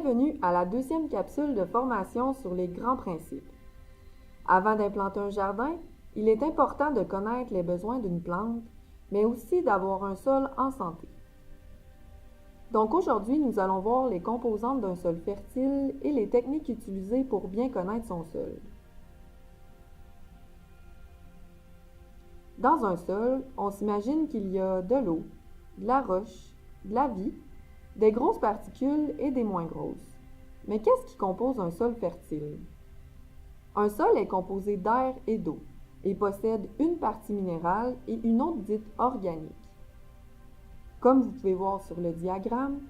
Bienvenue à la deuxième capsule de formation sur les grands principes. Avant d'implanter un jardin, il est important de connaître les besoins d'une plante, mais aussi d'avoir un sol en santé. Donc aujourd'hui, nous allons voir les composantes d'un sol fertile et les techniques utilisées pour bien connaître son sol. Dans un sol, on s'imagine qu'il y a de l'eau, de la roche, de la vie, des grosses particules et des moins grosses. Mais qu'est-ce qui compose un sol fertile? Un sol est composé d'air et d'eau et possède une partie minérale et une autre dite organique. Comme vous pouvez voir sur le diagramme,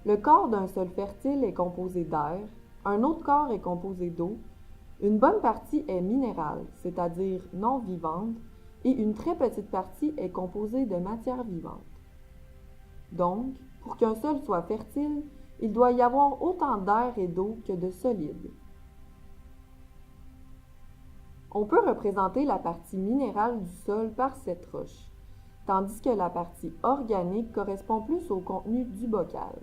le corps d'un sol fertile est composé d'air, un autre corps est composé d'eau, une bonne partie est minérale, c'est-à-dire non vivante, et une très petite partie est composée de matière vivante. Donc, pour qu'un sol soit fertile, il doit y avoir autant d'air et d'eau que de solide. On peut représenter la partie minérale du sol par cette roche, tandis que la partie organique correspond plus au contenu du bocal.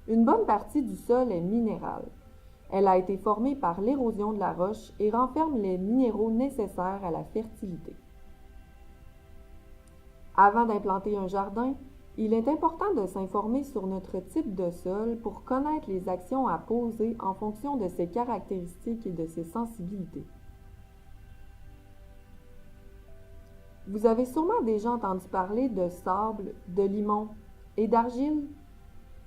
Une bonne partie du sol est minérale. Elle a été formée par l'érosion de la roche et renferme les minéraux nécessaires à la fertilité. Avant d'implanter un jardin, il est important de s'informer sur notre type de sol pour connaître les actions à poser en fonction de ses caractéristiques et de ses sensibilités. Vous avez sûrement déjà entendu parler de sable, de limon et d'argile.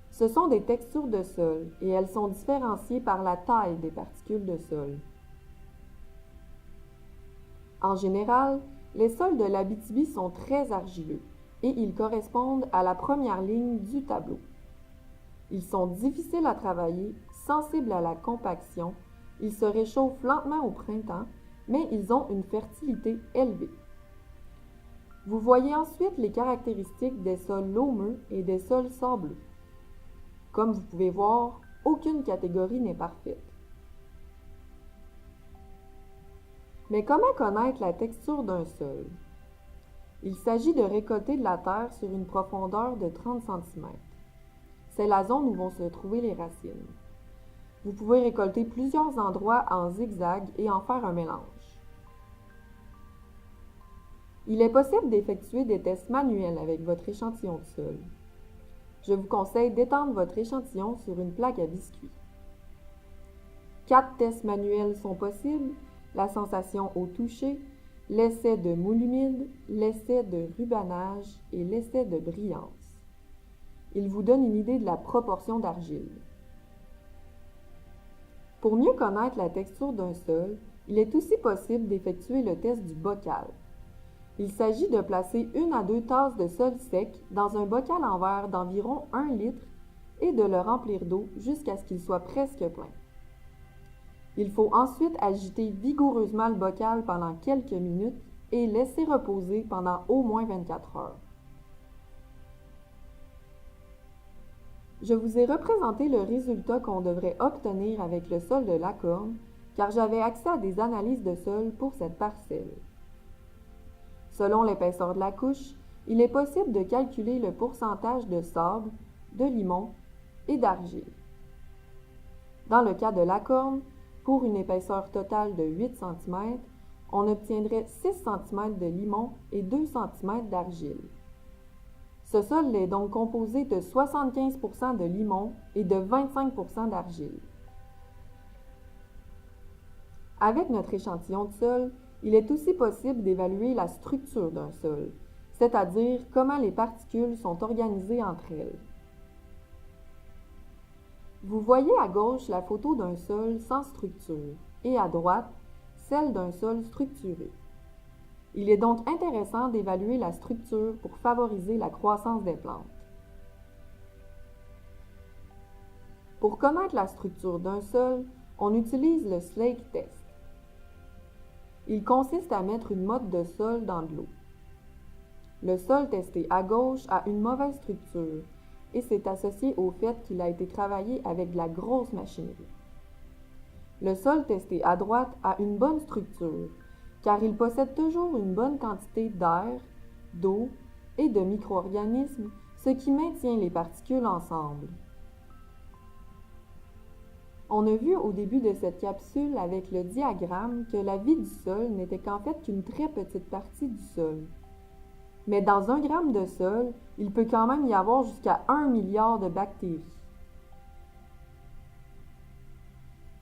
Ce sont des textures de sol et elles sont différenciées par la taille des particules de sol. En général, les sols de l'Abitibi sont très argileux et ils correspondent à la première ligne du tableau. Ils sont difficiles à travailler, sensibles à la compaction, ils se réchauffent lentement au printemps, mais ils ont une fertilité élevée. Vous voyez ensuite les caractéristiques des sols loameux et des sols sableux. Comme vous pouvez voir, aucune catégorie n'est parfaite. Mais comment connaître la texture d'un sol? Il s'agit de récolter de la terre sur une profondeur de 30 cm. C'est la zone où vont se trouver les racines. Vous pouvez récolter plusieurs endroits en zigzag et en faire un mélange. Il est possible d'effectuer des tests manuels avec votre échantillon de sol. Je vous conseille d'étendre votre échantillon sur une plaque à biscuits. 4 tests manuels sont possibles: la sensation au toucher, l'essai de moule humide, l'essai de rubanage et l'essai de brillance. Il vous donne une idée de la proportion d'argile. Pour mieux connaître la texture d'un sol, il est aussi possible d'effectuer le test du bocal. Il s'agit de placer 1 à 2 tasses de sol sec dans un bocal en verre d'environ 1 litre et de le remplir d'eau jusqu'à ce qu'il soit presque plein. Il faut ensuite agiter vigoureusement le bocal pendant quelques minutes et laisser reposer pendant au moins 24 heures. Je vous ai représenté le résultat qu'on devrait obtenir avec le sol de Lacorne, car j'avais accès à des analyses de sol pour cette parcelle. Selon l'épaisseur de la couche, il est possible de calculer le pourcentage de sable, de limon et d'argile. Dans le cas de Lacorne, pour une épaisseur totale de 8 cm, on obtiendrait 6 cm de limon et 2 cm d'argile. Ce sol est donc composé de 75 % de limon et de 25 % d'argile. Avec notre échantillon de sol, il est aussi possible d'évaluer la structure d'un sol, c'est-à-dire comment les particules sont organisées entre elles. Vous voyez à gauche la photo d'un sol sans structure et à droite, celle d'un sol structuré. Il est donc intéressant d'évaluer la structure pour favoriser la croissance des plantes. Pour connaître la structure d'un sol, on utilise le Slake Test. Il consiste à mettre une motte de sol dans de l'eau. Le sol testé à gauche a une mauvaise structure et c'est associé au fait qu'il a été travaillé avec de la grosse machinerie. Le sol testé à droite a une bonne structure, car il possède toujours une bonne quantité d'air, d'eau et de micro-organismes, ce qui maintient les particules ensemble. On a vu au début de cette capsule avec le diagramme que la vie du sol n'était qu'en fait qu'une très petite partie du sol. Mais dans 1 gramme de sol, il peut quand même y avoir jusqu'à 1 milliard de bactéries.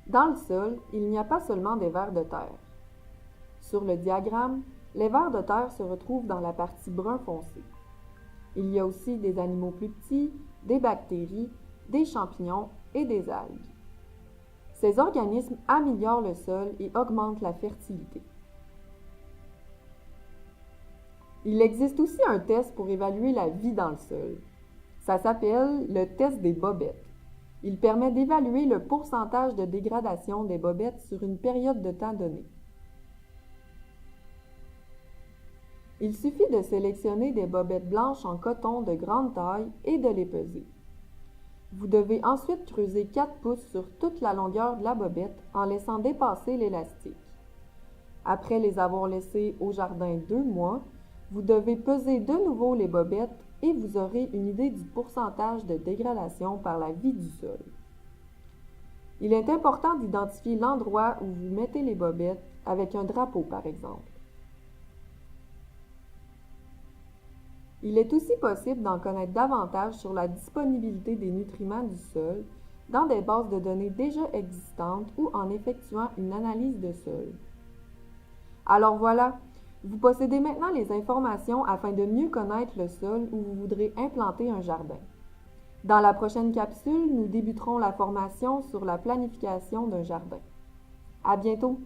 Dans le sol, il n'y a pas seulement des vers de terre. Sur le diagramme, les vers de terre se retrouvent dans la partie brun foncé. Il y a aussi des animaux plus petits, des bactéries, des champignons et des algues. Ces organismes améliorent le sol et augmentent la fertilité. Il existe aussi un test pour évaluer la vie dans le sol. Ça s'appelle le test des bobettes. Il permet d'évaluer le pourcentage de dégradation des bobettes sur une période de temps donnée. Il suffit de sélectionner des bobettes blanches en coton de grande taille et de les peser. Vous devez ensuite creuser 4 pouces sur toute la longueur de la bobette en laissant dépasser l'élastique. Après les avoir laissées au jardin 2 mois, vous devez peser de nouveau les bobettes et vous aurez une idée du pourcentage de dégradation par la vie du sol. Il est important d'identifier l'endroit où vous mettez les bobettes avec un drapeau par exemple. Il est aussi possible d'en connaître davantage sur la disponibilité des nutriments du sol dans des bases de données déjà existantes ou en effectuant une analyse de sol. Alors voilà, vous possédez maintenant les informations afin de mieux connaître le sol où vous voudrez implanter un jardin. Dans la prochaine capsule, nous débuterons la formation sur la planification d'un jardin. À bientôt!